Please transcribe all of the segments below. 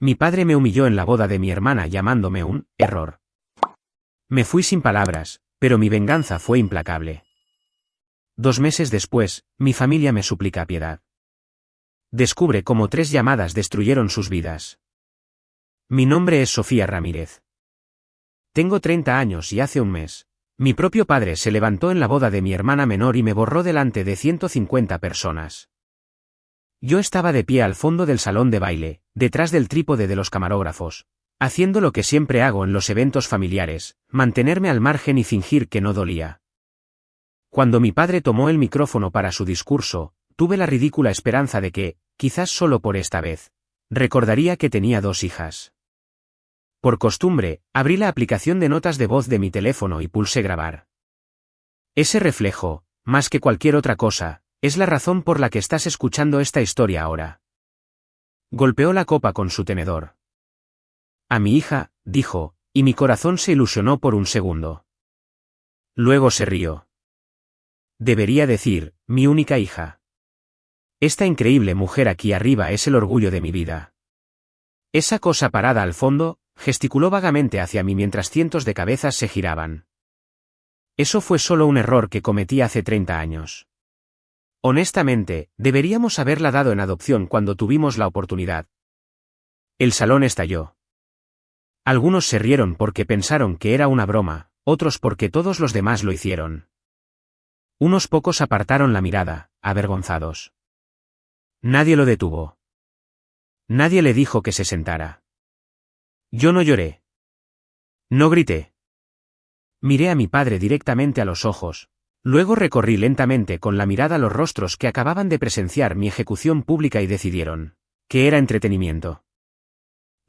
Mi padre me humilló en la boda de mi hermana llamándome un error. Me fui sin palabras, pero mi venganza fue implacable. 2 meses después, mi familia me suplica piedad. Descubre cómo 3 llamadas destruyeron sus vidas. Mi nombre es Sofía Ramírez. Tengo 30 años y hace un mes, mi propio padre se levantó en la boda de mi hermana menor y me borró delante de 150 personas. Yo estaba de pie al fondo del salón de baile, detrás del trípode de los camarógrafos, haciendo lo que siempre hago en los eventos familiares, mantenerme al margen y fingir que no dolía. Cuando mi padre tomó el micrófono para su discurso, tuve la ridícula esperanza de que, quizás solo por esta vez, recordaría que tenía 2 hijas. Por costumbre, abrí la aplicación de notas de voz de mi teléfono y pulsé grabar. Ese reflejo, más que cualquier otra cosa, es la razón por la que estás escuchando esta historia ahora. Golpeó la copa con su tenedor. A mi hija, dijo, y mi corazón se ilusionó por un segundo. Luego se rió. Debería decir, mi única hija. Esta increíble mujer aquí arriba es el orgullo de mi vida. Esa cosa parada al fondo, gesticuló vagamente hacia mí mientras cientos de cabezas se giraban. Eso fue solo un error que cometí hace 30 años. Honestamente, deberíamos haberla dado en adopción cuando tuvimos la oportunidad. El salón estalló. Algunos se rieron porque pensaron que era una broma, otros porque todos los demás lo hicieron. Unos pocos apartaron la mirada, avergonzados. Nadie lo detuvo. Nadie le dijo que se sentara. Yo no lloré. No grité. Miré a mi padre directamente a los ojos, luego recorrí lentamente con la mirada los rostros que acababan de presenciar mi ejecución pública y decidieron que era entretenimiento.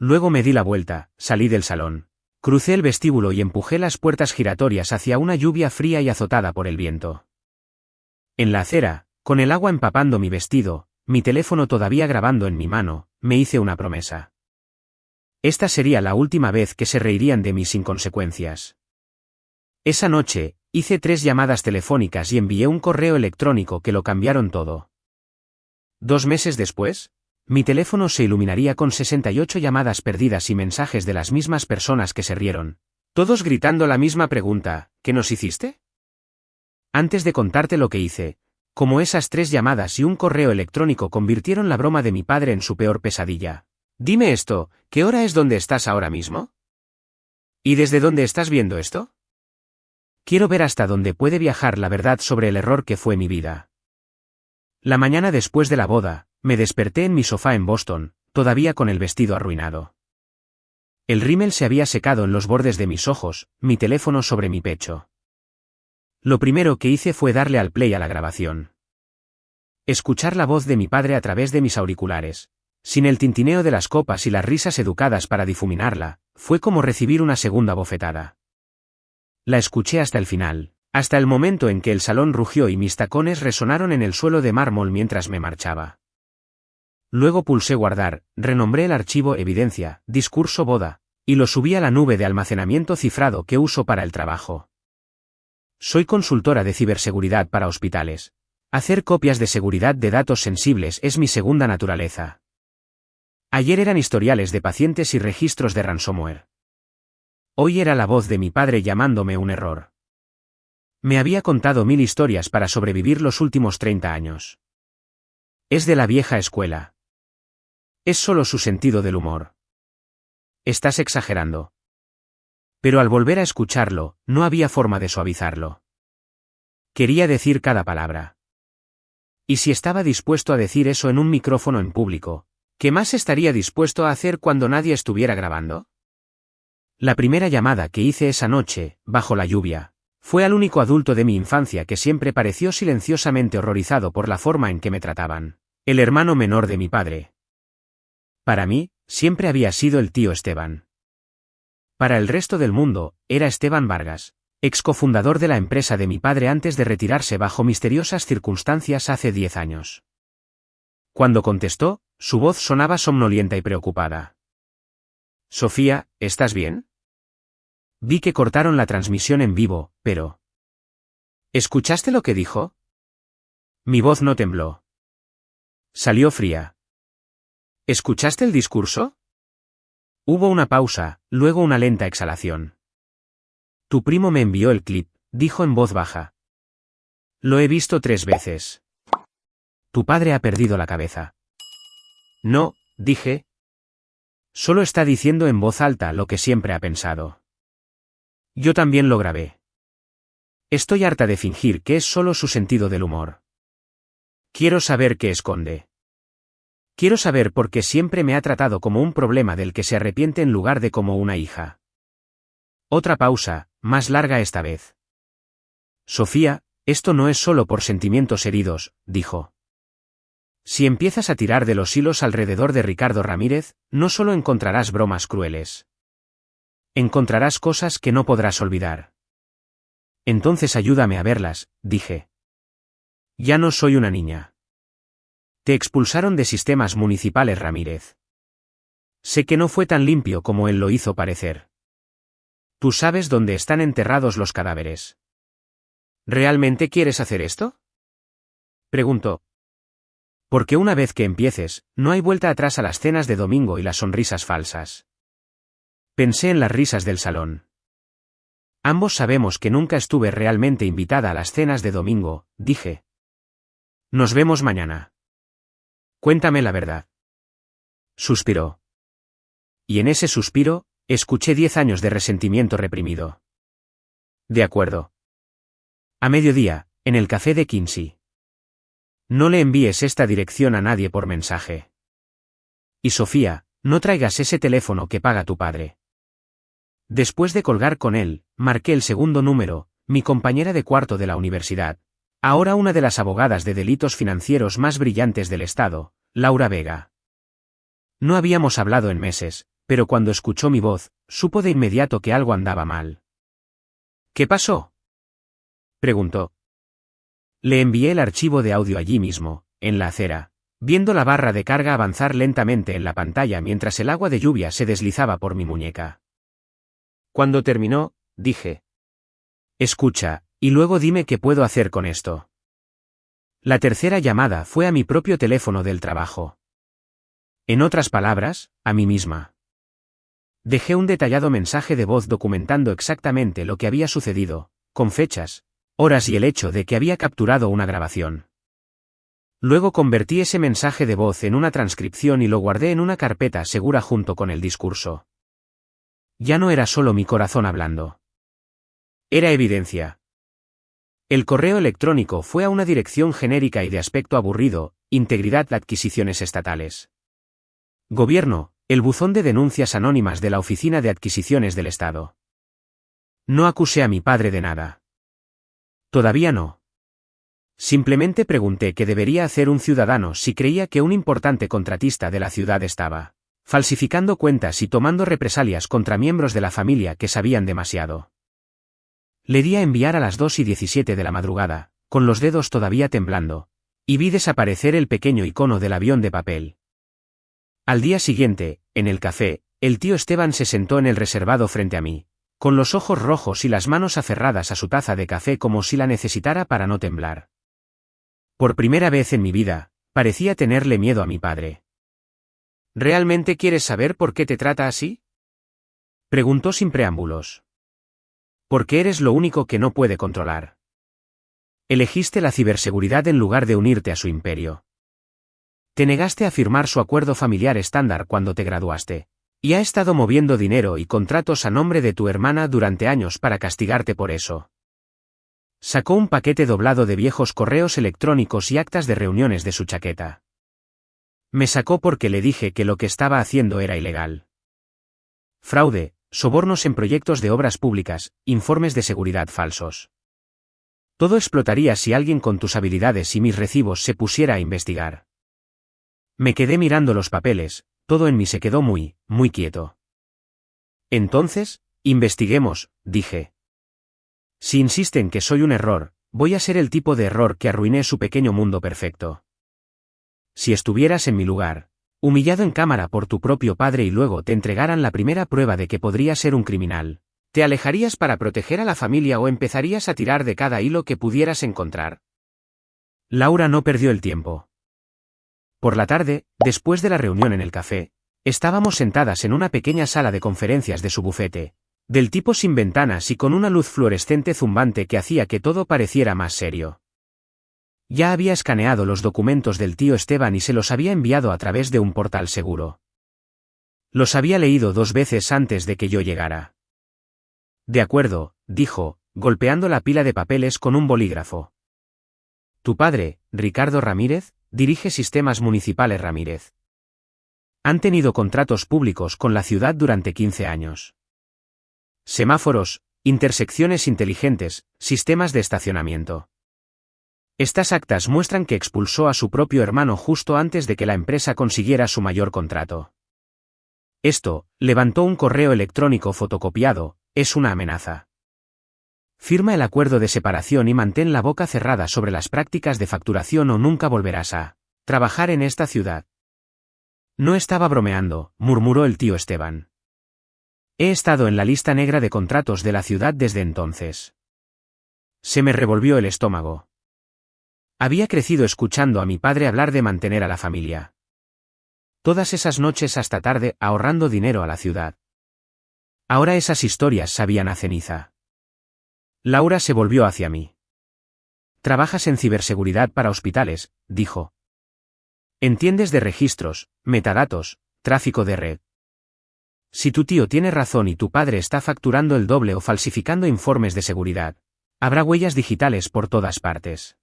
Luego me di la vuelta, salí del salón, crucé el vestíbulo y empujé las puertas giratorias hacia una lluvia fría y azotada por el viento. En la acera, con el agua empapando mi vestido, mi teléfono todavía grabando en mi mano, me hice una promesa. Esta sería la última vez que se reirían de mí sin consecuencias. Esa noche, hice 3 llamadas telefónicas y envié un correo electrónico que lo cambiaron todo. 2 meses después, mi teléfono se iluminaría con 68 llamadas perdidas y mensajes de las mismas personas que se rieron, todos gritando la misma pregunta: ¿qué nos hiciste? Antes de contarte lo que hice, como esas 3 llamadas y un correo electrónico convirtieron la broma de mi padre en su peor pesadilla. Dime esto, ¿qué hora es donde estás ahora mismo? ¿Y desde dónde estás viendo esto? Quiero ver hasta dónde puede viajar la verdad sobre el error que fue mi vida. La mañana después de la boda, me desperté en mi sofá en Boston, todavía con el vestido arruinado. El rímel se había secado en los bordes de mis ojos, mi teléfono sobre mi pecho. Lo primero que hice fue darle al play a la grabación. Escuchar la voz de mi padre a través de mis auriculares, sin el tintineo de las copas y las risas educadas para difuminarla, fue como recibir una segunda bofetada. La escuché hasta el final, hasta el momento en que el salón rugió y mis tacones resonaron en el suelo de mármol mientras me marchaba. Luego pulsé guardar, renombré el archivo evidencia, discurso boda, y lo subí a la nube de almacenamiento cifrado que uso para el trabajo. Soy consultora de ciberseguridad para hospitales. Hacer copias de seguridad de datos sensibles es mi segunda naturaleza. Ayer eran historiales de pacientes y registros de ransomware. Hoy era la voz de mi padre llamándome un error. Me había contado 1000 historias para sobrevivir los últimos 30 años. Es de la vieja escuela. Es solo su sentido del humor. Estás exagerando. Pero al volver a escucharlo, no había forma de suavizarlo. Quería decir cada palabra. ¿Y si estaba dispuesto a decir eso en un micrófono en público, qué más estaría dispuesto a hacer cuando nadie estuviera grabando? La primera llamada que hice esa noche, bajo la lluvia, fue al único adulto de mi infancia que siempre pareció silenciosamente horrorizado por la forma en que me trataban, el hermano menor de mi padre. Para mí, siempre había sido el tío Esteban. Para el resto del mundo, era Esteban Vargas, ex cofundador de la empresa de mi padre antes de retirarse bajo misteriosas circunstancias hace 10 años. Cuando contestó, su voz sonaba somnolienta y preocupada. Sofía, ¿estás bien? Vi que cortaron la transmisión en vivo, pero... ¿Escuchaste lo que dijo? Mi voz no tembló. Salió fría. ¿Escuchaste el discurso? Hubo una pausa, luego una lenta exhalación. Tu primo me envió el clip, dijo en voz baja. Lo he visto 3 veces. Tu padre ha perdido la cabeza. No, dije. Solo está diciendo en voz alta lo que siempre ha pensado. Yo también lo grabé. Estoy harta de fingir que es solo su sentido del humor. Quiero saber qué esconde. Quiero saber por qué siempre me ha tratado como un problema del que se arrepiente en lugar de como una hija. Otra pausa, más larga esta vez. Sofía, esto no es solo por sentimientos heridos, dijo. Si empiezas a tirar de los hilos alrededor de Ricardo Ramírez, no solo encontrarás bromas crueles. Encontrarás cosas que no podrás olvidar. Entonces ayúdame a verlas, dije. Ya no soy una niña. Te expulsaron de sistemas municipales, Ramírez. Sé que no fue tan limpio como él lo hizo parecer. ¿Tú sabes dónde están enterrados los cadáveres? ¿Realmente quieres hacer esto? Preguntó. Porque una vez que empieces, no hay vuelta atrás a las cenas de domingo y las sonrisas falsas. Pensé en las risas del salón. Ambos sabemos que nunca estuve realmente invitada a las cenas de domingo, dije. Nos vemos mañana. Cuéntame la verdad. Suspiró. Y en ese suspiro, escuché 10 años de resentimiento reprimido. De acuerdo. A mediodía, en el café de Kinsey. No le envíes esta dirección a nadie por mensaje. Y Sofía, no traigas ese teléfono que paga tu padre. Después de colgar con él, marqué el segundo número, mi compañera de cuarto de la universidad, ahora una de las abogadas de delitos financieros más brillantes del estado, Laura Vega. No habíamos hablado en meses, pero cuando escuchó mi voz, supo de inmediato que algo andaba mal. ¿Qué pasó?, preguntó. Le envié el archivo de audio allí mismo, en la acera, viendo la barra de carga avanzar lentamente en la pantalla mientras el agua de lluvia se deslizaba por mi muñeca. Cuando terminó, dije. Escucha, y luego dime qué puedo hacer con esto. La tercera llamada fue a mi propio teléfono del trabajo. En otras palabras, a mí misma. Dejé un detallado mensaje de voz documentando exactamente lo que había sucedido, con fechas, horas y el hecho de que había capturado una grabación. Luego convertí ese mensaje de voz en una transcripción y lo guardé en una carpeta segura junto con el discurso. Ya no era solo mi corazón hablando. Era evidencia. El correo electrónico fue a una dirección genérica y de aspecto aburrido, Integridad Adquisiciones Estatales. Gobierno, el buzón de denuncias anónimas de la Oficina de Adquisiciones del Estado. No acusé a mi padre de nada. Todavía no. Simplemente pregunté qué debería hacer un ciudadano si creía que un importante contratista de la ciudad estaba falsificando cuentas y tomando represalias contra miembros de la familia que sabían demasiado. Le di a enviar a las 2:17 de la madrugada, con los dedos todavía temblando, y vi desaparecer el pequeño icono del avión de papel. Al día siguiente, en el café, el tío Esteban se sentó en el reservado frente a mí, con los ojos rojos y las manos aferradas a su taza de café como si la necesitara para no temblar. Por primera vez en mi vida, parecía tenerle miedo a mi padre. ¿Realmente quieres saber por qué te trata así?, preguntó sin preámbulos. Porque eres lo único que no puede controlar. Elegiste la ciberseguridad en lugar de unirte a su imperio. Te negaste a firmar su acuerdo familiar estándar cuando te graduaste, y ha estado moviendo dinero y contratos a nombre de tu hermana durante años para castigarte por eso. Sacó un paquete doblado de viejos correos electrónicos y actas de reuniones de su chaqueta. Me sacó porque le dije que lo que estaba haciendo era ilegal. Fraude, sobornos en proyectos de obras públicas, informes de seguridad falsos. Todo explotaría si alguien con tus habilidades y mis recibos se pusiera a investigar. Me quedé mirando los papeles, todo en mí se quedó muy quieto. Entonces, investiguemos, dije. Si insisten que soy un error, voy a ser el tipo de error que arruiné su pequeño mundo perfecto. Si estuvieras en mi lugar, humillado en cámara por tu propio padre y luego te entregaran la primera prueba de que podría ser un criminal, ¿te alejarías para proteger a la familia o empezarías a tirar de cada hilo que pudieras encontrar? Laura no perdió el tiempo. Por la tarde, después de la reunión en el café, Estábamos sentadas en una pequeña sala de conferencias de su bufete, del tipo sin ventanas y con una luz fluorescente zumbante que hacía que todo pareciera más serio. Ya había escaneado los documentos del tío Esteban y se los había enviado a través de un portal seguro. Los había leído 2 veces antes de que yo llegara. De acuerdo, dijo, golpeando la pila de papeles con un bolígrafo. Tu padre, Ricardo Ramírez, dirige Sistemas Municipales Ramírez. Han tenido contratos públicos con la ciudad durante 15 años. Semáforos, intersecciones inteligentes, sistemas de estacionamiento. Estas actas muestran que expulsó a su propio hermano justo antes de que la empresa consiguiera su mayor contrato. Esto, levantó un correo electrónico fotocopiado, es una amenaza. Firma el acuerdo de separación y mantén la boca cerrada sobre las prácticas de facturación o nunca volverás a trabajar en esta ciudad. No estaba bromeando, murmuró el tío Esteban. He estado en la lista negra de contratos de la ciudad desde entonces. Se me revolvió el estómago. Había crecido escuchando a mi padre hablar de mantener a la familia. Todas esas noches hasta tarde ahorrando dinero a la ciudad. Ahora esas historias sabían a ceniza. Laura se volvió hacia mí. Trabajas en ciberseguridad para hospitales, dijo. Entiendes de registros, metadatos, tráfico de red. Si tu tío tiene razón y tu padre está facturando el doble o falsificando informes de seguridad, habrá huellas digitales por todas partes.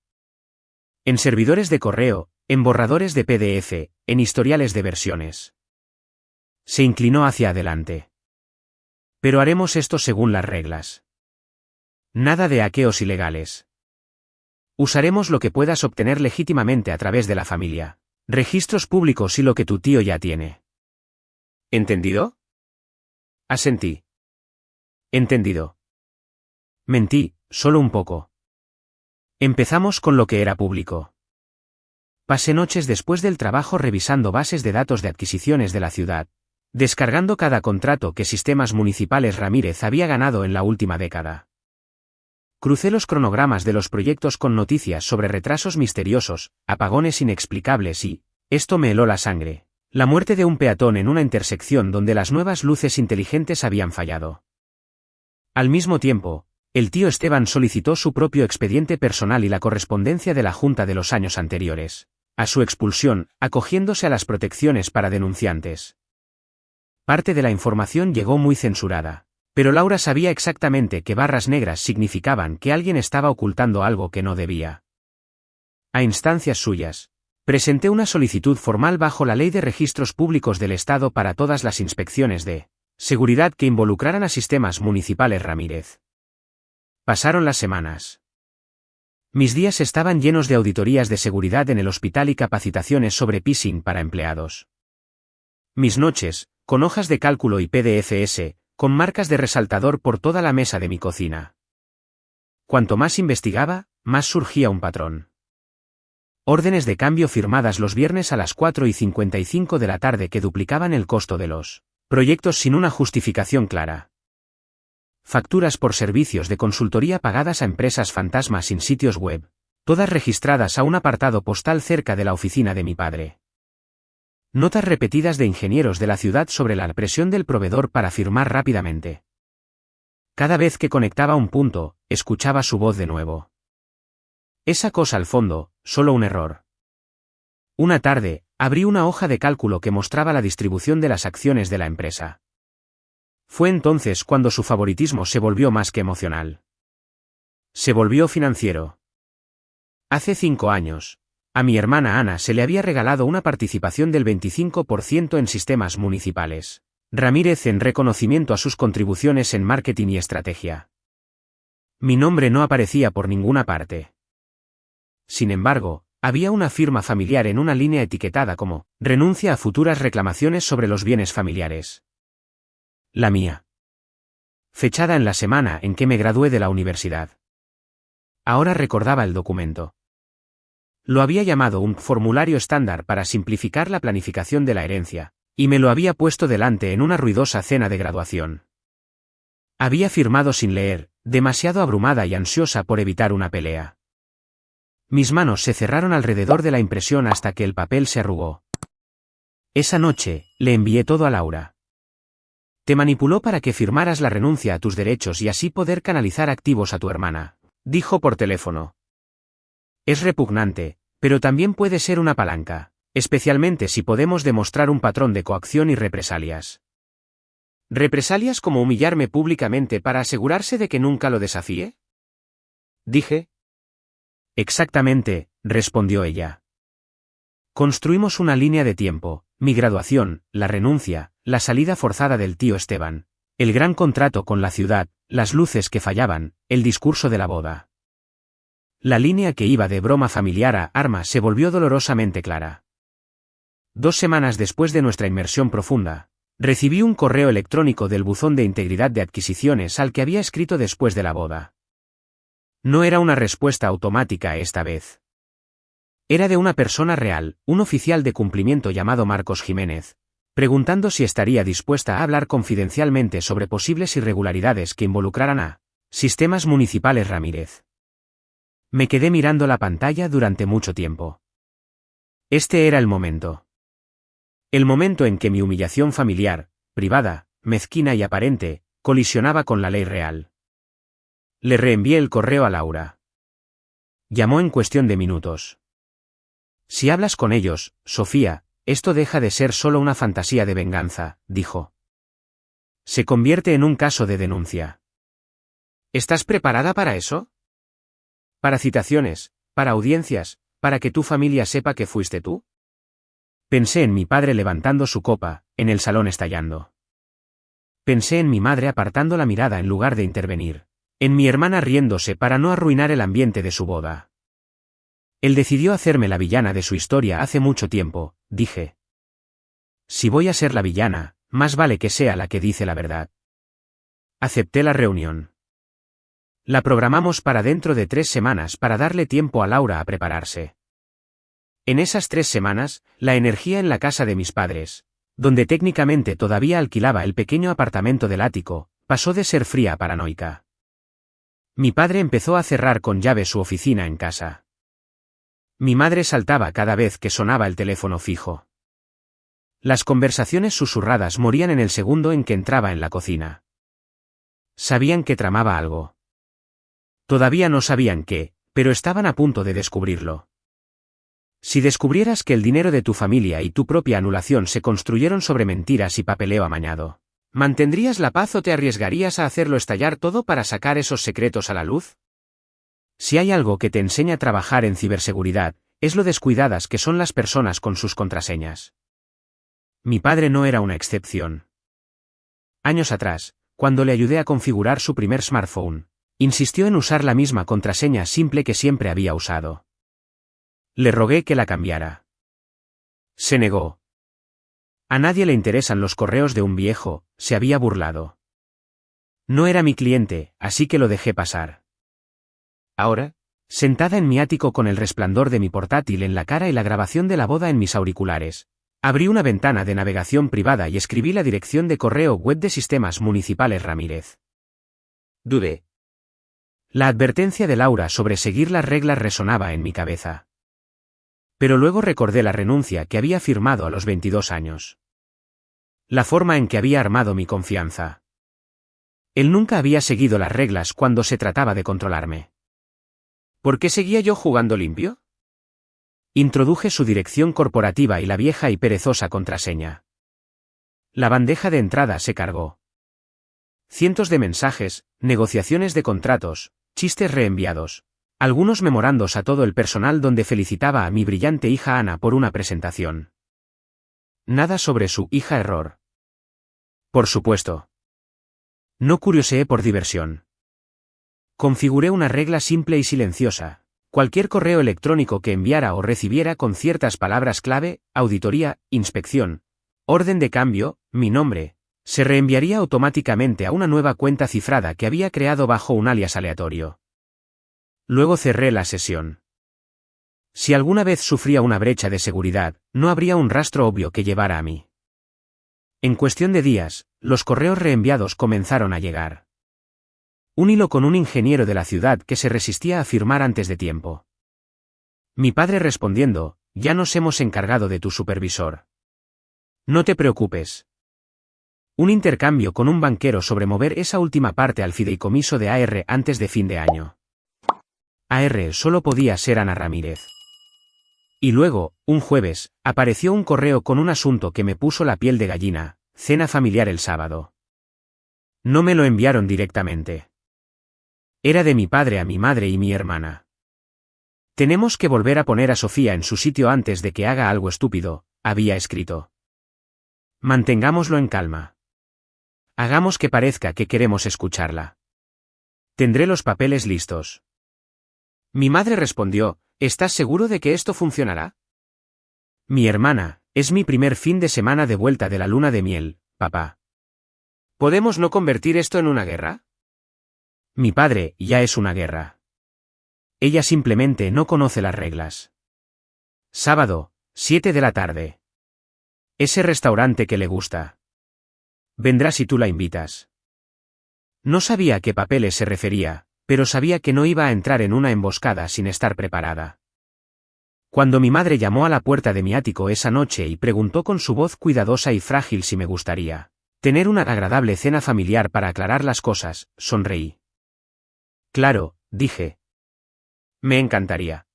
En servidores de correo, en borradores de PDF, en historiales de versiones. Se inclinó hacia adelante. Pero haremos esto según las reglas. Nada de hackeos ilegales. Usaremos lo que puedas obtener legítimamente a través de la familia, registros públicos y lo que tu tío ya tiene. ¿Entendido? Asentí. Entendido. Mentí, solo un poco. Empezamos con lo que era público. Pasé noches después del trabajo revisando bases de datos de adquisiciones de la ciudad, descargando cada contrato que Sistemas Municipales Ramírez había ganado en la última década. Crucé los cronogramas de los proyectos con noticias sobre retrasos misteriosos, apagones inexplicables y, esto me heló la sangre, la muerte de un peatón en una intersección donde las nuevas luces inteligentes habían fallado. Al mismo tiempo, el tío Esteban solicitó su propio expediente personal y la correspondencia de la Junta de los años anteriores, a su expulsión, acogiéndose a las protecciones para denunciantes. Parte de la información llegó muy censurada, pero Laura sabía exactamente que barras negras significaban que alguien estaba ocultando algo que no debía. A instancias suyas, presenté una solicitud formal bajo la Ley de Registros Públicos del Estado para todas las inspecciones de seguridad que involucraran a Sistemas Municipales Ramírez. Pasaron las semanas. Mis días estaban llenos de auditorías de seguridad en el hospital y capacitaciones sobre phishing para empleados. Mis noches, con hojas de cálculo y PDFs, con marcas de resaltador por toda la mesa de mi cocina. Cuanto más investigaba, más surgía un patrón. Órdenes de cambio firmadas los viernes a las 4:55 de la tarde que duplicaban el costo de los proyectos sin una justificación clara. Facturas por servicios de consultoría pagadas a empresas fantasmas sin sitios web, todas registradas a un apartado postal cerca de la oficina de mi padre. Notas repetidas de ingenieros de la ciudad sobre la presión del proveedor para firmar rápidamente. Cada vez que conectaba un punto, escuchaba su voz de nuevo. Esa cosa al fondo, solo un error. Una tarde, abrí una hoja de cálculo que mostraba la distribución de las acciones de la empresa. Fue entonces cuando su favoritismo se volvió más que emocional. Se volvió financiero. Hace 5 años, a mi hermana Ana se le había regalado una participación del 25% en Sistemas Municipales Ramírez en reconocimiento a sus contribuciones en marketing y estrategia. Mi nombre no aparecía por ninguna parte. Sin embargo, había una firma familiar en una línea etiquetada como renuncia a futuras reclamaciones sobre los bienes familiares. La mía. Fechada en la semana en que me gradué de la universidad. Ahora recordaba el documento. Lo había llamado un formulario estándar para simplificar la planificación de la herencia, y me lo había puesto delante en una ruidosa cena de graduación. Había firmado sin leer, demasiado abrumada y ansiosa por evitar una pelea. Mis manos se cerraron alrededor de la impresión hasta que el papel se arrugó. Esa noche, le envié todo a Laura. Te manipuló para que firmaras la renuncia a tus derechos y así poder canalizar activos a tu hermana, dijo por teléfono. Es repugnante, pero también puede ser una palanca, especialmente si podemos demostrar un patrón de coacción y represalias. ¿Represalias como humillarme públicamente para asegurarse de que nunca lo desafíe? Dije. Exactamente, respondió ella. Construimos una línea de tiempo, mi graduación, la renuncia, la salida forzada del tío Esteban, el gran contrato con la ciudad, las luces que fallaban, el discurso de la boda. La línea que iba de broma familiar a arma se volvió dolorosamente clara. 2 semanas después de nuestra inmersión profunda, recibí un correo electrónico del buzón de integridad de adquisiciones al que había escrito después de la boda. No era una respuesta automática esta vez. Era de una persona real, un oficial de cumplimiento llamado Marcos Jiménez, preguntando si estaría dispuesta a hablar confidencialmente sobre posibles irregularidades que involucraran a Sistemas Municipales Ramírez. Me quedé mirando la pantalla durante mucho tiempo. Este era el momento. El momento en que mi humillación familiar, privada, mezquina y aparente, colisionaba con la ley real. Le reenvié el correo a Laura. Llamó en cuestión de minutos. Si hablas con ellos, Sofía, esto deja de ser solo una fantasía de venganza, dijo. Se convierte en un caso de denuncia. ¿Estás preparada para eso? Para citaciones, para audiencias, para que tu familia sepa que fuiste tú. Pensé en mi padre levantando su copa, en el salón estallando. Pensé en mi madre apartando la mirada en lugar de intervenir, en mi hermana riéndose para no arruinar el ambiente de su boda. Él decidió hacerme la villana de su historia hace mucho tiempo, dije. Si voy a ser la villana, más vale que sea la que dice la verdad. Acepté la reunión. La programamos para dentro de 3 semanas para darle tiempo a Laura a prepararse. En esas 3 semanas, la energía en la casa de mis padres, donde técnicamente todavía alquilaba el pequeño apartamento del ático, pasó de ser fría a paranoica. Mi padre empezó a cerrar con llave su oficina en casa. Mi madre saltaba cada vez que sonaba el teléfono fijo. Las conversaciones susurradas morían en el segundo en que entraba en la cocina. Sabían que tramaba algo. Todavía no sabían qué, pero estaban a punto de descubrirlo. Si descubrieras que el dinero de tu familia y tu propia anulación se construyeron sobre mentiras y papeleo amañado, ¿mantendrías la paz o te arriesgarías a hacerlo estallar todo para sacar esos secretos a la luz? Si hay algo que te enseña a trabajar en ciberseguridad, es lo descuidadas que son las personas con sus contraseñas. Mi padre no era una excepción. Años atrás, cuando le ayudé a configurar su primer smartphone, insistió en usar la misma contraseña simple que siempre había usado. Le rogué que la cambiara. Se negó. A nadie le interesan los correos de un viejo, se había burlado. No era mi cliente, así que lo dejé pasar. Ahora, sentada en mi ático con el resplandor de mi portátil en la cara y la grabación de la boda en mis auriculares, abrí una ventana de navegación privada y escribí la dirección de correo web de Sistemas Municipales Ramírez. Dudé. La advertencia de Laura sobre seguir las reglas resonaba en mi cabeza. Pero luego recordé la renuncia que había firmado a los 22 años. La forma en que había armado mi confianza. Él nunca había seguido las reglas cuando se trataba de controlarme. ¿Por qué seguía yo jugando limpio? Introduje su dirección corporativa y la vieja y perezosa contraseña. La bandeja de entrada se cargó. Cientos de mensajes, negociaciones de contratos, chistes reenviados, algunos memorandos a todo el personal donde felicitaba a mi brillante hija Ana por una presentación. Nada sobre su hija error. Por supuesto. No curioseé por diversión. Configuré una regla simple y silenciosa. Cualquier correo electrónico que enviara o recibiera con ciertas palabras clave, auditoría, inspección, orden de cambio, mi nombre, se reenviaría automáticamente a una nueva cuenta cifrada que había creado bajo un alias aleatorio. Luego cerré la sesión. Si alguna vez sufría una brecha de seguridad, no habría un rastro obvio que llevara a mí. En cuestión de días, los correos reenviados comenzaron a llegar. Un hilo con un ingeniero de la ciudad que se resistía a firmar antes de tiempo. Mi padre respondiendo, ya nos hemos encargado de tu supervisor. No te preocupes. Un intercambio con un banquero sobre mover esa última parte al fideicomiso de AR antes de fin de año. AR solo podía ser Ana Ramírez. Y luego, un jueves, apareció un correo con un asunto que me puso la piel de gallina: cena familiar el sábado. No me lo enviaron directamente. Era de mi padre a mi madre y mi hermana. Tenemos que volver a poner a Sofía en su sitio antes de que haga algo estúpido, había escrito. Mantengámoslo en calma. Hagamos que parezca que queremos escucharla. Tendré los papeles listos. Mi madre respondió: ¿Estás seguro de que esto funcionará? Mi hermana: es mi primer fin de semana de vuelta de la luna de miel, papá. ¿Podemos no convertir esto en una guerra? Mi padre: ya es una guerra. Ella simplemente no conoce las reglas. Sábado, 7 de la tarde. Ese restaurante que le gusta. Vendrá si tú la invitas. No sabía a qué papeles se refería, pero sabía que no iba a entrar en una emboscada sin estar preparada. Cuando mi madre llamó a la puerta de mi ático esa noche y preguntó con su voz cuidadosa y frágil si me gustaría tener una agradable cena familiar para aclarar las cosas, sonreí. Claro, dije. Me encantaría.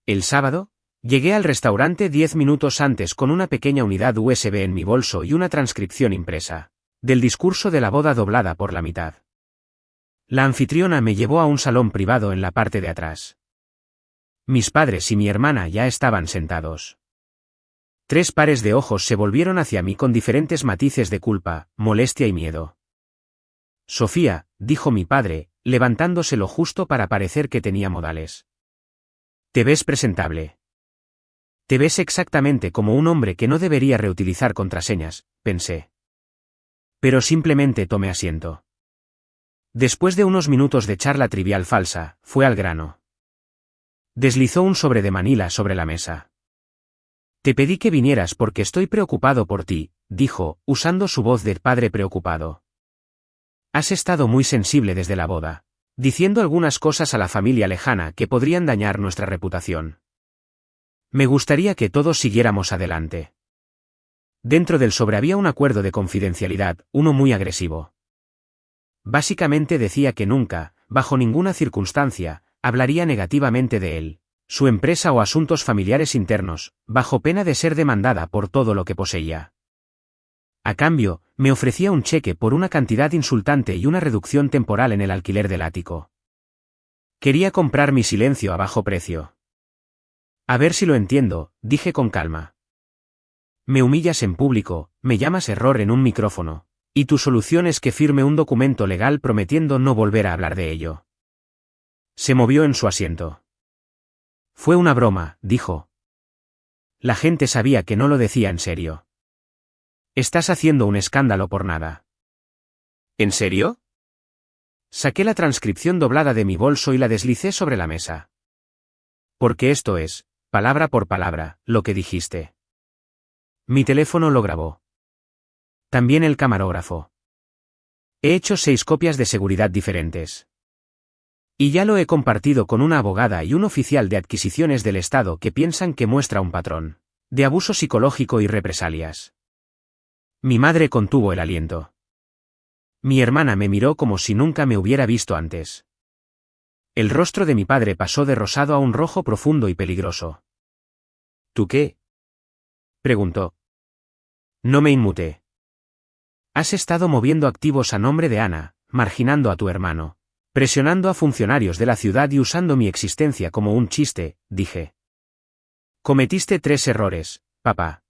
El sábado, llegué al restaurante 10 minutos antes con una pequeña unidad USB en mi bolso y una transcripción impresa del discurso de la boda doblada por la mitad. La anfitriona me llevó a un salón privado en la parte de atrás. Mis padres y mi hermana ya estaban sentados. 3 pares de ojos se volvieron hacia mí con diferentes matices de culpa, molestia y miedo. Sofía, dijo mi padre, levantándose lo justo para parecer que tenía modales. Te ves presentable. Te ves exactamente como un hombre que no debería reutilizar contraseñas, pensé. Pero simplemente tomé asiento. Después de unos minutos de charla trivial falsa, fue al grano. Deslizó un sobre de Manila sobre la mesa. Te pedí que vinieras porque estoy preocupado por ti, dijo, usando su voz de padre preocupado. Has estado muy sensible desde la boda, diciendo algunas cosas a la familia lejana que podrían dañar nuestra reputación. Me gustaría que todos siguiéramos adelante. Dentro del sobre había un acuerdo de confidencialidad, uno muy agresivo. Básicamente decía que nunca, bajo ninguna circunstancia, hablaría negativamente de él, su empresa o asuntos familiares internos, bajo pena de ser demandada por todo lo que poseía. A cambio, me ofrecía un cheque por una cantidad insultante y una reducción temporal en el alquiler del ático. Quería comprar mi silencio a bajo precio. A ver si lo entiendo, dije con calma. Me humillas en público, me llamas error en un micrófono, y tu solución es que firme un documento legal prometiendo no volver a hablar de ello. Se movió en su asiento. Fue una broma, dijo. La gente sabía que no lo decía en serio. Estás haciendo un escándalo por nada. ¿En serio? Saqué la transcripción doblada de mi bolso y la deslicé sobre la mesa. Porque esto es, palabra por palabra, lo que dijiste. Mi teléfono lo grabó. También el camarógrafo. He hecho 6 copias de seguridad diferentes. Y ya lo he compartido con una abogada y un oficial de adquisiciones del Estado que piensan que muestra un patrón de abuso psicológico y represalias. Mi madre contuvo el aliento. Mi hermana me miró como si nunca me hubiera visto antes. El rostro de mi padre pasó de rosado a un rojo profundo y peligroso. ¿Tú qué? Preguntó. No me inmuté. Has estado moviendo activos a nombre de Ana, marginando a tu hermano, presionando a funcionarios de la ciudad y usando mi existencia como un chiste, dije. Cometiste 3 errores, papá.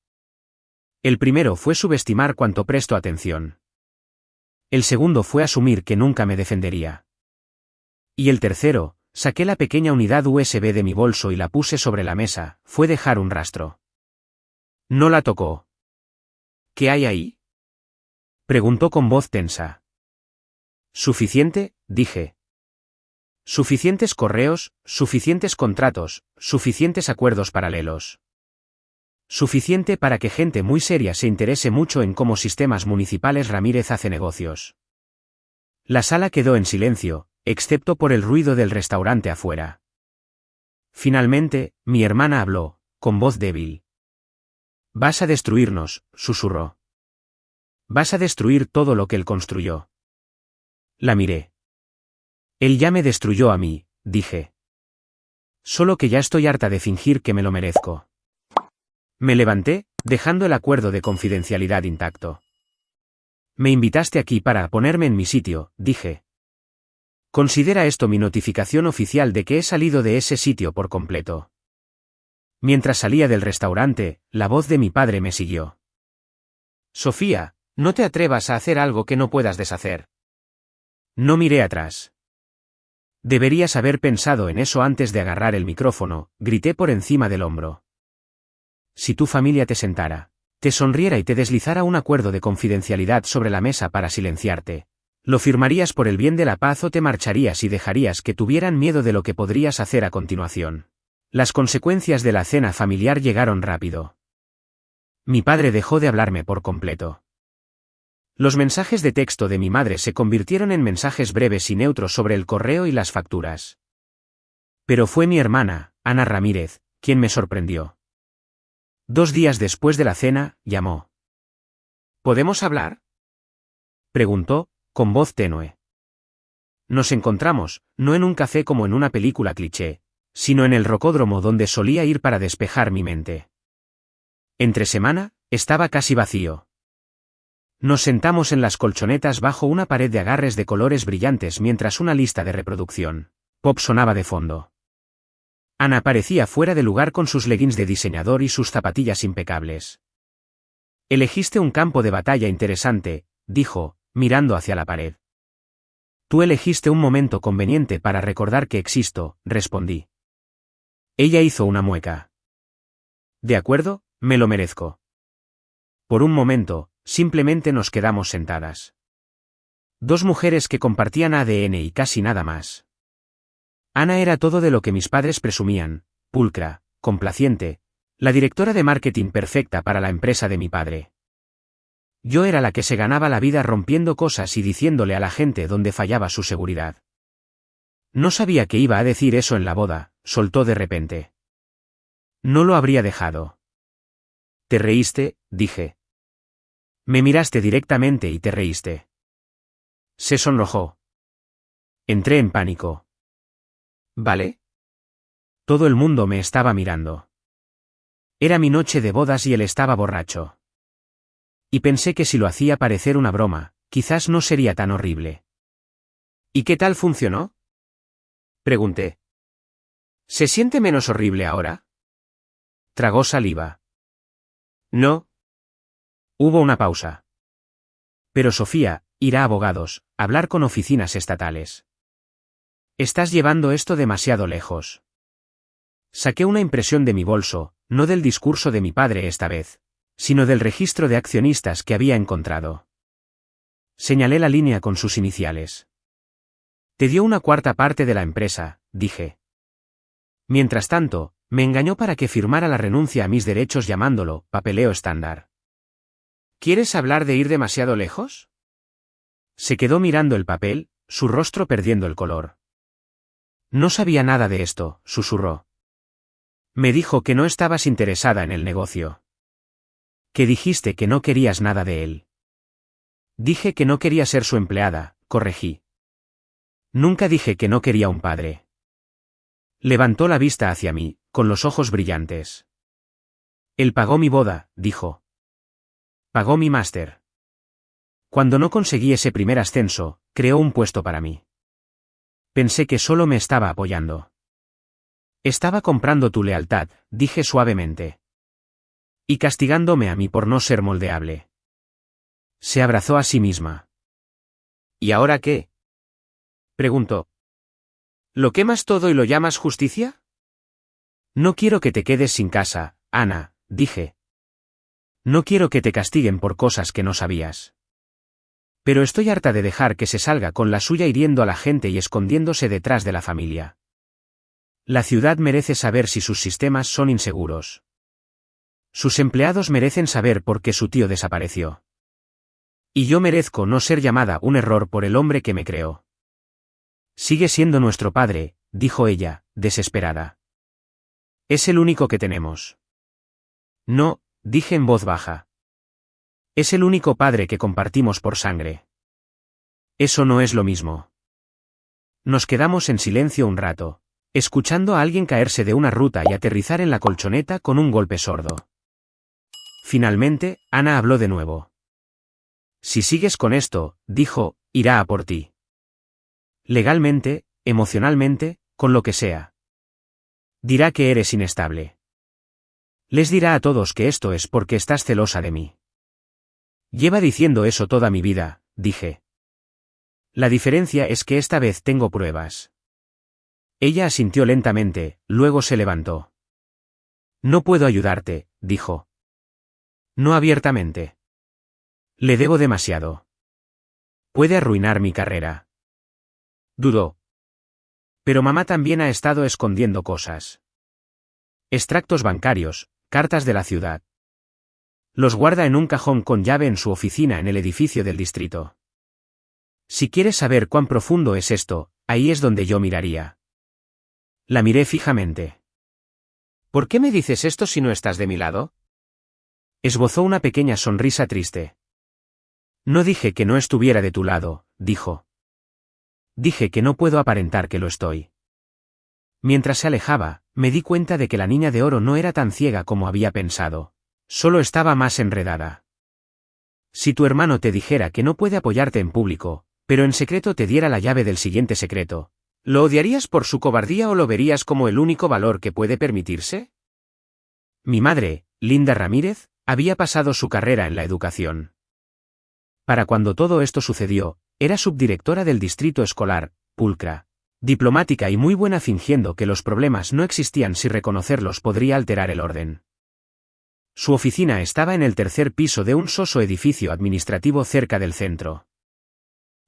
El primero fue subestimar cuánto presto atención. El segundo fue asumir que nunca me defendería. Y el tercero, saqué la pequeña unidad USB de mi bolso y la puse sobre la mesa, fue dejar un rastro. No la tocó. ¿Qué hay ahí? Preguntó con voz tensa. ¿Suficiente?, dije. Suficientes correos, suficientes contratos, suficientes acuerdos paralelos. Suficiente para que gente muy seria se interese mucho en cómo Sistemas Municipales Ramírez hace negocios. La sala quedó en silencio, excepto por el ruido del restaurante afuera. Finalmente, mi hermana habló, con voz débil. Vas a destruirnos, susurró. Vas a destruir todo lo que él construyó. La miré. Él ya me destruyó a mí, dije. Solo que ya estoy harta de fingir que me lo merezco. Me levanté, dejando el acuerdo de confidencialidad intacto. Me invitaste aquí para ponerme en mi sitio, dije. Considera esto mi notificación oficial de que he salido de ese sitio por completo. Mientras salía del restaurante, la voz de mi padre me siguió. Sofía, no te atrevas a hacer algo que no puedas deshacer. No miré atrás. Deberías haber pensado en eso antes de agarrar el micrófono, grité por encima del hombro. Si tu familia te sentara, te sonriera y te deslizara un acuerdo de confidencialidad sobre la mesa para silenciarte, ¿lo firmarías por el bien de la paz o te marcharías y dejarías que tuvieran miedo de lo que podrías hacer a continuación? Las consecuencias de la cena familiar llegaron rápido. Mi padre dejó de hablarme por completo. Los mensajes de texto de mi madre se convirtieron en mensajes breves y neutros sobre el correo y las facturas. Pero fue mi hermana, Ana Ramírez, quien me sorprendió. 2 días después de la cena, llamó. ¿Podemos hablar?, preguntó, con voz tenue. Nos encontramos, no en un café como en una película cliché, sino en el rocódromo donde solía ir para despejar mi mente. Entre semana, estaba casi vacío. Nos sentamos en las colchonetas bajo una pared de agarres de colores brillantes mientras una lista de reproducción pop sonaba de fondo. Ana parecía fuera de lugar con sus leggings de diseñador y sus zapatillas impecables. Elegiste un campo de batalla interesante, dijo, mirando hacia la pared. Tú elegiste un momento conveniente para recordar que existo, respondí. Ella hizo una mueca. De acuerdo, me lo merezco. Por un momento, simplemente nos quedamos sentadas. 2 mujeres que compartían ADN y casi nada más. Ana era todo de lo que mis padres presumían, pulcra, complaciente, la directora de marketing perfecta para la empresa de mi padre. Yo era la que se ganaba la vida rompiendo cosas y diciéndole a la gente dónde fallaba su seguridad. No sabía que iba a decir eso en la boda, soltó de repente. No lo habría dejado. ¿Te reíste?, dije. Me miraste directamente y te reíste. Se sonrojó. Entré en pánico. ¿Vale? Todo el mundo me estaba mirando. Era mi noche de bodas y él estaba borracho. Y pensé que si lo hacía parecer una broma, quizás no sería tan horrible. ¿Y qué tal funcionó?, pregunté. ¿Se siente menos horrible ahora? Tragó saliva. No. Hubo una pausa. Pero Sofía, ir a abogados, hablar con oficinas estatales. Estás llevando esto demasiado lejos. Saqué una impresión de mi bolso, no del discurso de mi padre esta vez, sino del registro de accionistas que había encontrado. Señalé la línea con sus iniciales. Te dio una 1/4 parte de la empresa, dije. Mientras tanto, me engañó para que firmara la renuncia a mis derechos llamándolo papeleo estándar. ¿Quieres hablar de ir demasiado lejos? Se quedó mirando el papel, su rostro perdiendo el color. No sabía nada de esto, susurró. Me dijo que no estabas interesada en el negocio. Que dijiste que no querías nada de él. Dije que no quería ser su empleada, corregí. Nunca dije que no quería un padre. Levantó la vista hacia mí, con los ojos brillantes. Él pagó mi boda, dijo. Pagó mi máster. Cuando no conseguí ese primer ascenso, creó un puesto para mí. Pensé que solo me estaba apoyando. Estaba comprando tu lealtad, dije suavemente. Y castigándome a mí por no ser moldeable. Se abrazó a sí misma. ¿Y ahora qué?, preguntó. ¿Lo quemas todo y lo llamas justicia? No quiero que te quedes sin casa, Ana, dije. No quiero que te castiguen por cosas que no sabías. Pero estoy harta de dejar que se salga con la suya hiriendo a la gente y escondiéndose detrás de la familia. La ciudad merece saber si sus sistemas son inseguros. Sus empleados merecen saber por qué su tío desapareció. Y yo merezco no ser llamada un error por el hombre que me creó. Sigue siendo nuestro padre, dijo ella, desesperada. Es el único que tenemos. No, dije en voz baja. Es el único padre que compartimos por sangre. Eso no es lo mismo. Nos quedamos en silencio un rato, escuchando a alguien caerse de una ruta y aterrizar en la colchoneta con un golpe sordo. Finalmente, Ana habló de nuevo. Si sigues con esto, dijo, irá a por ti. Legalmente, emocionalmente, con lo que sea. Dirá que eres inestable. Les dirá a todos que esto es porque estás celosa de mí. Lleva diciendo eso toda mi vida, dije. La diferencia es que esta vez tengo pruebas. Ella asintió lentamente, luego se levantó. No puedo ayudarte, dijo. No abiertamente. Le debo demasiado. Puede arruinar mi carrera. Dudó. Pero mamá también ha estado escondiendo cosas. Extractos bancarios, cartas de la ciudad. Los guarda en un cajón con llave en su oficina en el edificio del distrito. Si quieres saber cuán profundo es esto, ahí es donde yo miraría. La miré fijamente. ¿Por qué me dices esto si no estás de mi lado? Esbozó una pequeña sonrisa triste. No dije que no estuviera de tu lado, dijo. Dije que no puedo aparentar que lo estoy. Mientras se alejaba, me di cuenta de que la niña de oro no era tan ciega como había pensado. Solo estaba más enredada. Si tu hermano te dijera que no puede apoyarte en público, pero en secreto te diera la llave del siguiente secreto, ¿lo odiarías por su cobardía o lo verías como el único valor que puede permitirse? Mi madre, Linda Ramírez, había pasado su carrera en la educación. Para cuando todo esto sucedió, era subdirectora del distrito escolar, pulcra, diplomática y muy buena fingiendo que los problemas no existían si reconocerlos podría alterar el orden. Su oficina estaba en el tercer piso de un soso edificio administrativo cerca del centro.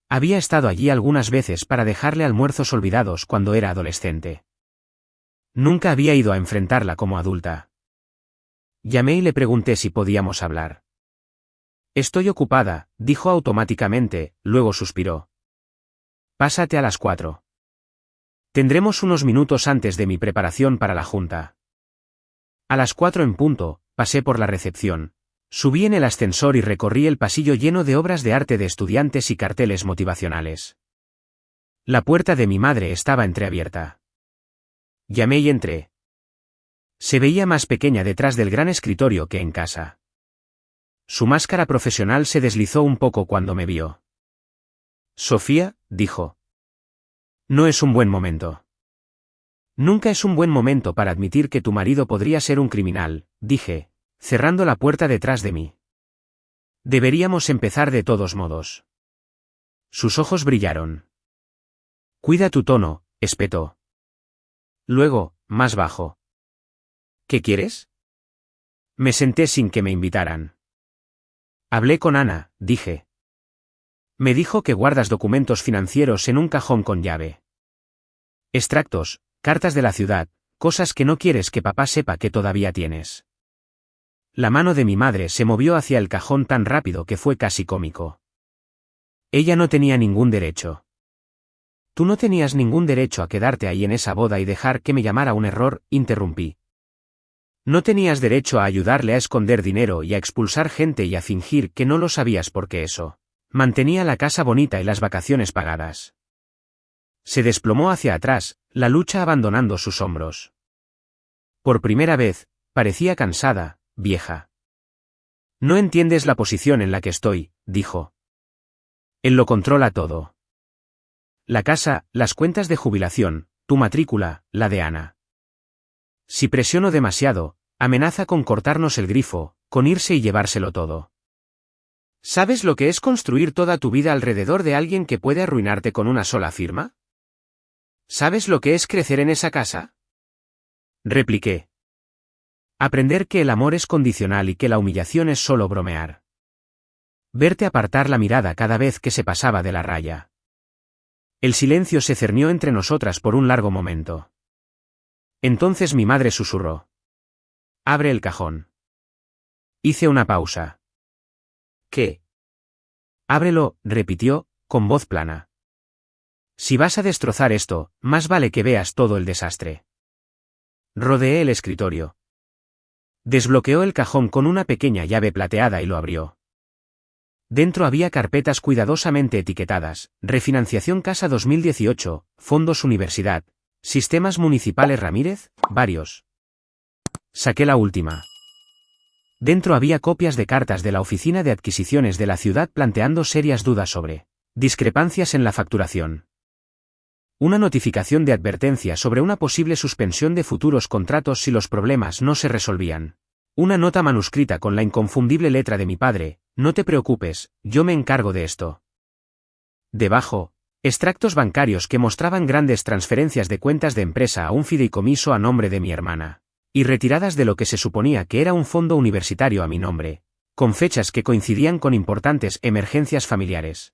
Había estado allí algunas veces para dejarle almuerzos olvidados cuando era adolescente. Nunca había ido a enfrentarla como adulta. Llamé y le pregunté si podíamos hablar. Estoy ocupada, dijo automáticamente, luego suspiró. Pásate a las 4. Tendremos unos minutos antes de mi preparación para la junta. A las 4 en punto, pasé por la recepción. Subí en el ascensor y recorrí el pasillo lleno de obras de arte de estudiantes y carteles motivacionales. La puerta de mi madre estaba entreabierta. Llamé y entré. Se veía más pequeña detrás del gran escritorio que en casa. Su máscara profesional se deslizó un poco cuando me vio. Sofía, dijo. No es un buen momento. Nunca es un buen momento para admitir que tu marido podría ser un criminal, dije, cerrando la puerta detrás de mí. Deberíamos empezar de todos modos. Sus ojos brillaron. Cuida tu tono, espetó. Luego, más bajo. ¿Qué quieres? Me senté sin que me invitaran. Hablé con Ana, dije. Me dijo que guardas documentos financieros en un cajón con llave. Extractos, cartas de la ciudad, cosas que no quieres que papá sepa que todavía tienes. La mano de mi madre se movió hacia el cajón tan rápido que fue casi cómico. Ella no tenía ningún derecho. Tú no tenías ningún derecho a quedarte ahí en esa boda y dejar que me llamara un error, interrumpí. No tenías derecho a ayudarle a esconder dinero y a expulsar gente y a fingir que no lo sabías porque eso mantenía la casa bonita y las vacaciones pagadas. Se desplomó hacia atrás, la lucha abandonando sus hombros. Por primera vez, parecía cansada, vieja. No entiendes la posición en la que estoy, dijo. Él lo controla todo. La casa, las cuentas de jubilación, tu matrícula, la de Ana. Si presiono demasiado, amenaza con cortarnos el grifo, con irse y llevárselo todo. ¿Sabes lo que es construir toda tu vida alrededor de alguien que puede arruinarte con una sola firma? ¿Sabes lo que es crecer en esa casa? Repliqué. Aprender que el amor es condicional y que la humillación es solo bromear. Verte apartar la mirada cada vez que se pasaba de la raya. El silencio se cernió entre nosotras por un largo momento. Entonces mi madre susurró. Abre el cajón. Hice una pausa. ¿Qué? Ábrelo, repitió, con voz plana. Si vas a destrozar esto, más vale que veas todo el desastre. Rodeé el escritorio. Desbloqueó el cajón con una pequeña llave plateada y lo abrió. Dentro había carpetas cuidadosamente etiquetadas: refinanciación casa 2018, fondos universidad, sistemas municipales Ramírez, varios. Saqué la última. Dentro había copias de cartas de la oficina de adquisiciones de la ciudad planteando serias dudas sobre discrepancias en la facturación. Una notificación de advertencia sobre una posible suspensión de futuros contratos si los problemas no se resolvían. Una nota manuscrita con la inconfundible letra de mi padre: no te preocupes, yo me encargo de esto. Debajo, extractos bancarios que mostraban grandes transferencias de cuentas de empresa a un fideicomiso a nombre de mi hermana, y retiradas de lo que se suponía que era un fondo universitario a mi nombre, con fechas que coincidían con importantes emergencias familiares.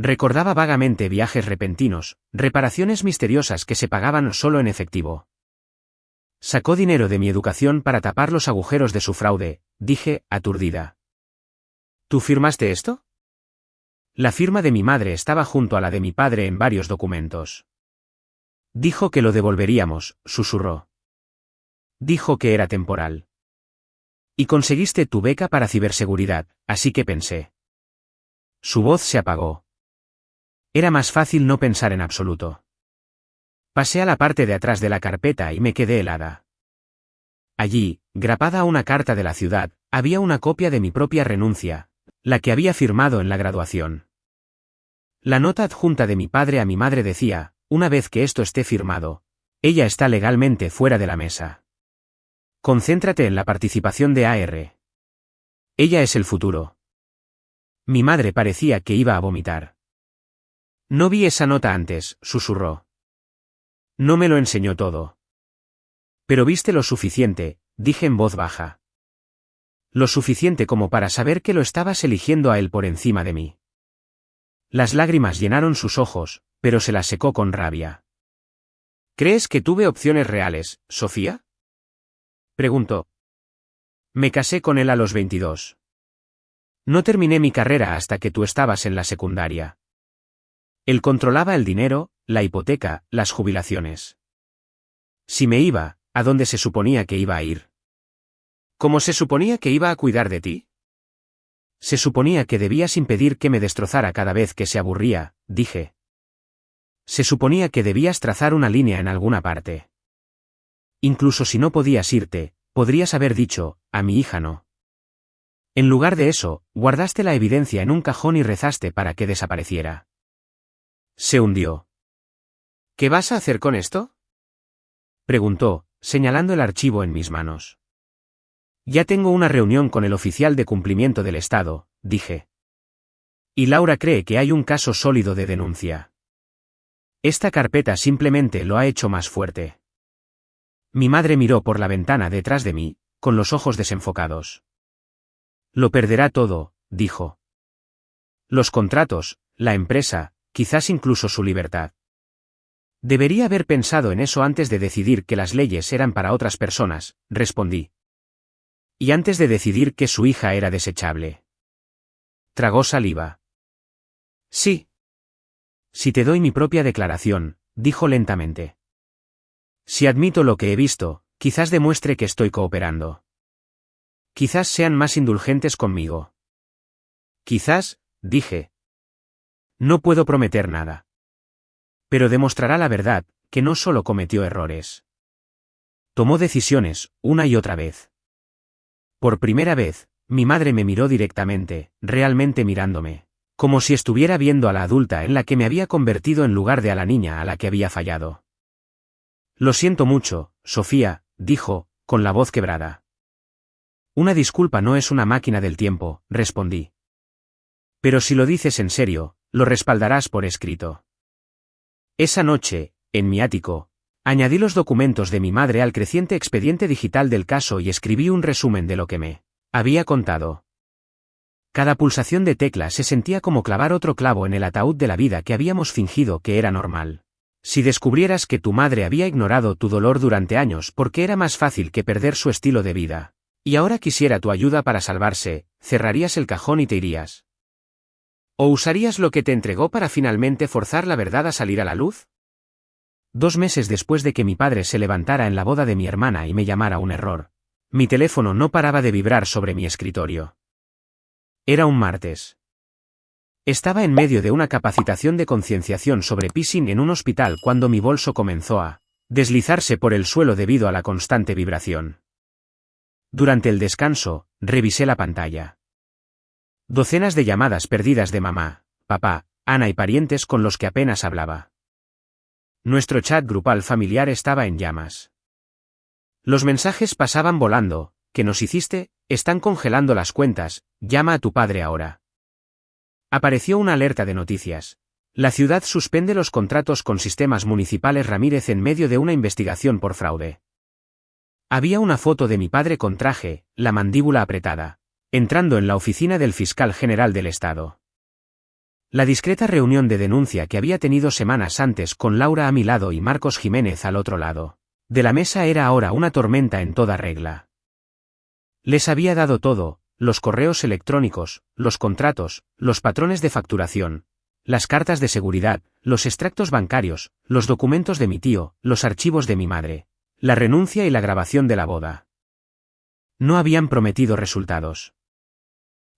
Recordaba vagamente viajes repentinos, reparaciones misteriosas que se pagaban solo en efectivo. Sacó dinero de mi educación para tapar los agujeros de su fraude, dije, aturdida. ¿Tú firmaste esto? La firma de mi madre estaba junto a la de mi padre en varios documentos. Dijo que lo devolveríamos, susurró. Dijo que era temporal. Y conseguiste tu beca para ciberseguridad, así que pensé. Su voz se apagó. Era más fácil no pensar en absoluto. Pasé a la parte de atrás de la carpeta y me quedé helada. Allí, grapada a una carta de la ciudad, había una copia de mi propia renuncia, la que había firmado en la graduación. La nota adjunta de mi padre a mi madre decía: una vez que esto esté firmado, ella está legalmente fuera de la mesa. Concéntrate en la participación de AR. Ella es el futuro. Mi madre parecía que iba a vomitar. No vi esa nota antes, susurró. No me lo enseñó todo. Pero viste lo suficiente, dije en voz baja. Lo suficiente como para saber que lo estabas eligiendo a él por encima de mí. Las lágrimas llenaron sus ojos, pero se las secó con rabia. ¿Crees que tuve opciones reales, Sofía? Preguntó. Me casé con él a los 22. No terminé mi carrera hasta que tú estabas en la secundaria. Él controlaba el dinero, la hipoteca, las jubilaciones. Si me iba, ¿a dónde se suponía que iba a ir? ¿Cómo se suponía que iba a cuidar de ti? Se suponía que debías impedir que me destrozara cada vez que se aburría, dije. Se suponía que debías trazar una línea en alguna parte. Incluso si no podías irte, podrías haber dicho: a mi hija no. En lugar de eso, guardaste la evidencia en un cajón y rezaste para que desapareciera. Se hundió. ¿Qué vas a hacer con esto? Preguntó, señalando el archivo en mis manos. Ya tengo una reunión con el oficial de cumplimiento del Estado, dije. Y Laura cree que hay un caso sólido de denuncia. Esta carpeta simplemente lo ha hecho más fuerte. Mi madre miró por la ventana detrás de mí, con los ojos desenfocados. Lo perderá todo, dijo. Los contratos, la empresa, quizás incluso su libertad. Debería haber pensado en eso antes de decidir que las leyes eran para otras personas, respondí. Y antes de decidir que su hija era desechable. Tragó saliva. Sí. Si te doy mi propia declaración, dijo lentamente. Si admito lo que he visto, quizás demuestre que estoy cooperando. Quizás sean más indulgentes conmigo. Quizás, dije. No puedo prometer nada. Pero demostrará la verdad, que no solo cometió errores. Tomó decisiones, una y otra vez. Por primera vez, mi madre me miró directamente, realmente mirándome, como si estuviera viendo a la adulta en la que me había convertido en lugar de a la niña a la que había fallado. Lo siento mucho, Sofía, dijo, con la voz quebrada. Una disculpa no es una máquina del tiempo, respondí. Pero si lo dices en serio, lo respaldarás por escrito. Esa noche, en mi ático, añadí los documentos de mi madre al creciente expediente digital del caso y escribí un resumen de lo que me había contado. Cada pulsación de tecla se sentía como clavar otro clavo en el ataúd de la vida que habíamos fingido que era normal. Si descubrieras que tu madre había ignorado tu dolor durante años porque era más fácil que perder su estilo de vida, y ahora quisiera tu ayuda para salvarse, cerrarías el cajón y te irías. ¿O usarías lo que te entregó para finalmente forzar la verdad a salir a la luz? 2 meses después de que mi padre se levantara en la boda de mi hermana y me llamara un error, Mi teléfono no paraba de vibrar sobre mi escritorio. Era un martes. Estaba en medio de una capacitación de concienciación sobre phishing en un hospital cuando mi bolso comenzó a deslizarse por el suelo debido a la constante vibración. Durante el descanso, revisé la pantalla. Docenas de llamadas perdidas de mamá, papá, Ana y parientes con los que apenas hablaba. Nuestro chat grupal familiar estaba en llamas. Los mensajes pasaban volando: ¿qué nos hiciste? Están congelando las cuentas, llama a tu padre ahora. Apareció una alerta de noticias. La ciudad suspende los contratos con sistemas municipales Ramírez en medio de una investigación por fraude. Había una foto de mi padre con traje, la mandíbula apretada, entrando en la oficina del fiscal general del estado. La discreta reunión de denuncia que había tenido semanas antes con Laura a mi lado y Marcos Jiménez al otro lado de la mesa era ahora una tormenta en toda regla. Les había dado todo: los correos electrónicos, los contratos, los patrones de facturación, las cartas de seguridad, los extractos bancarios, los documentos de mi tío, los archivos de mi madre, la renuncia y la grabación de la boda. No habían prometido resultados.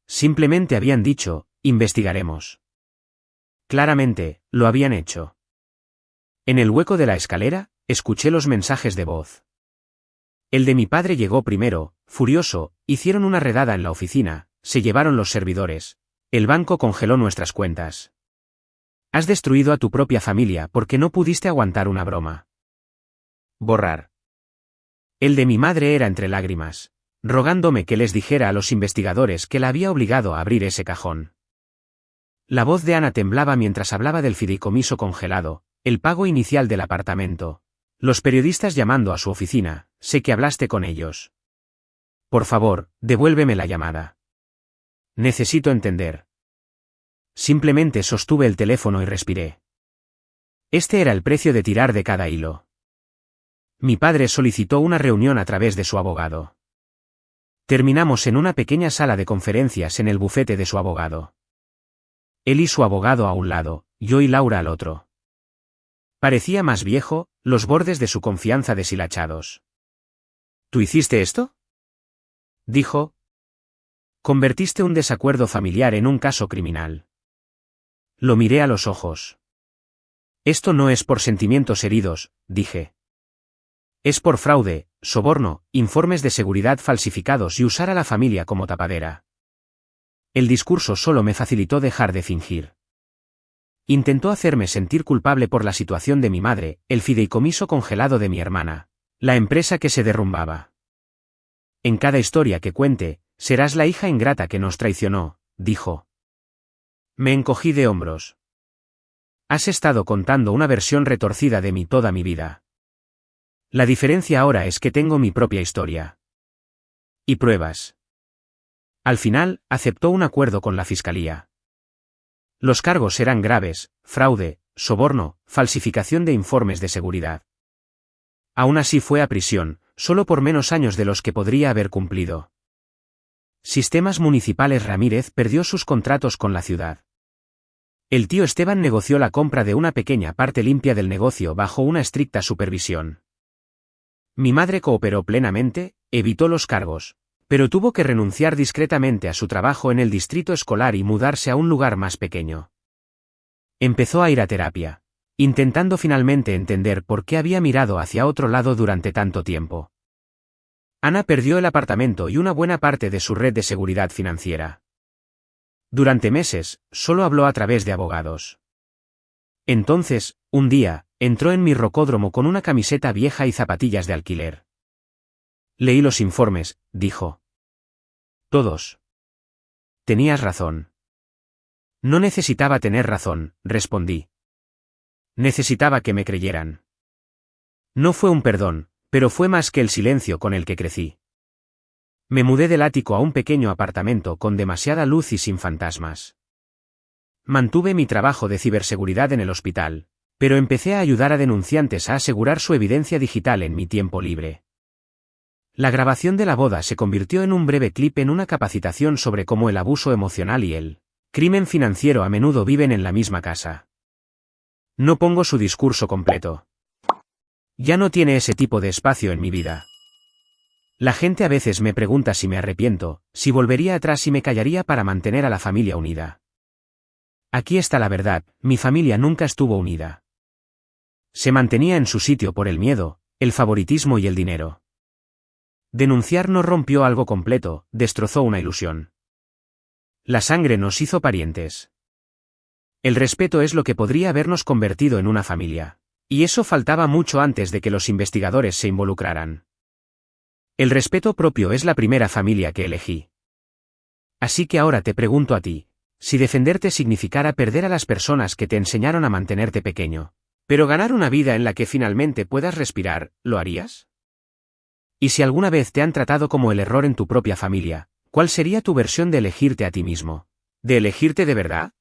Simplemente habían dicho: investigaremos. Claramente, lo habían hecho. En el hueco de la escalera, escuché los mensajes de voz. El de mi padre llegó primero: furioso, hicieron una redada en la oficina, se llevaron los servidores, el banco congeló nuestras cuentas. Has destruido a tu propia familia porque no pudiste aguantar una broma. Borrar. El de mi madre era entre lágrimas, rogándome que les dijera a los investigadores que la había obligado a abrir ese cajón. La voz de Ana temblaba mientras hablaba del fideicomiso congelado, el pago inicial del apartamento, los periodistas llamando a su oficina: sé que hablaste con ellos. Por favor, devuélveme la llamada. Necesito entender. Simplemente sostuve el teléfono y respiré. Este era el precio de tirar de cada hilo. Mi padre solicitó una reunión a través de su abogado. Terminamos en una pequeña sala de conferencias en el bufete de su abogado. Él y su abogado a un lado, yo y Laura al otro. Parecía más viejo, los bordes de su confianza deshilachados. ¿Tú hiciste esto?, dijo. Convertiste un desacuerdo familiar en un caso criminal. Lo miré a los ojos. Esto no es por sentimientos heridos, dije. Es por fraude, soborno, informes de seguridad falsificados y usar a la familia como tapadera. El discurso solo me facilitó dejar de fingir. Intentó hacerme sentir culpable por la situación de mi madre, el fideicomiso congelado de mi hermana, la empresa que se derrumbaba. En cada historia que cuente, serás la hija ingrata que nos traicionó, dijo. Me encogí de hombros. Has estado contando una versión retorcida de mí toda mi vida. La diferencia ahora es que tengo mi propia historia. Y pruebas. Al final, aceptó un acuerdo con la fiscalía. Los cargos eran graves: fraude, soborno, falsificación de informes de seguridad. Aún así fue a prisión, solo por menos años de los que podría haber cumplido. Sistemas Municipales Ramírez perdió sus contratos con la ciudad. El tío Esteban negoció la compra de una pequeña parte limpia del negocio bajo una estricta supervisión. Mi madre cooperó plenamente, evitó los cargos, pero tuvo que renunciar discretamente a su trabajo en el distrito escolar y mudarse a un lugar más pequeño. Empezó a ir a terapia, intentando finalmente entender por qué había mirado hacia otro lado durante tanto tiempo. Ana perdió el apartamento y una buena parte de su red de seguridad financiera. Durante meses, solo habló a través de abogados. Entonces, un día, entró en mi rocódromo con una camiseta vieja y zapatillas de alquiler. Leí los informes, dijo. Todos. Tenías razón. No necesitaba tener razón, respondí. Necesitaba que me creyeran. No fue un perdón, pero fue más que el silencio con el que crecí. Me mudé del ático a un pequeño apartamento con demasiada luz y sin fantasmas. Mantuve mi trabajo de ciberseguridad en el hospital, pero empecé a ayudar a denunciantes a asegurar su evidencia digital en mi tiempo libre. La grabación de la boda se convirtió en un breve clip en una capacitación sobre cómo el abuso emocional y el crimen financiero a menudo viven en la misma casa. No pongo su discurso completo. Ya no tiene ese tipo de espacio en mi vida. La gente a veces me pregunta si me arrepiento, si volvería atrás y me callaría para mantener a la familia unida. Aquí está la verdad, mi familia nunca estuvo unida. Se mantenía en su sitio por el miedo, el favoritismo y el dinero. Denunciar no rompió algo completo, destrozó una ilusión. La sangre nos hizo parientes. El respeto es lo que podría habernos convertido en una familia. Y eso faltaba mucho antes de que los investigadores se involucraran. El respeto propio es la primera familia que elegí. Así que ahora te pregunto a ti, si defenderte significara perder a las personas que te enseñaron a mantenerte pequeño, pero ganar una vida en la que finalmente puedas respirar, ¿lo harías? Y si alguna vez te han tratado como el error en tu propia familia, ¿cuál sería tu versión de elegirte a ti mismo? ¿De elegirte de verdad?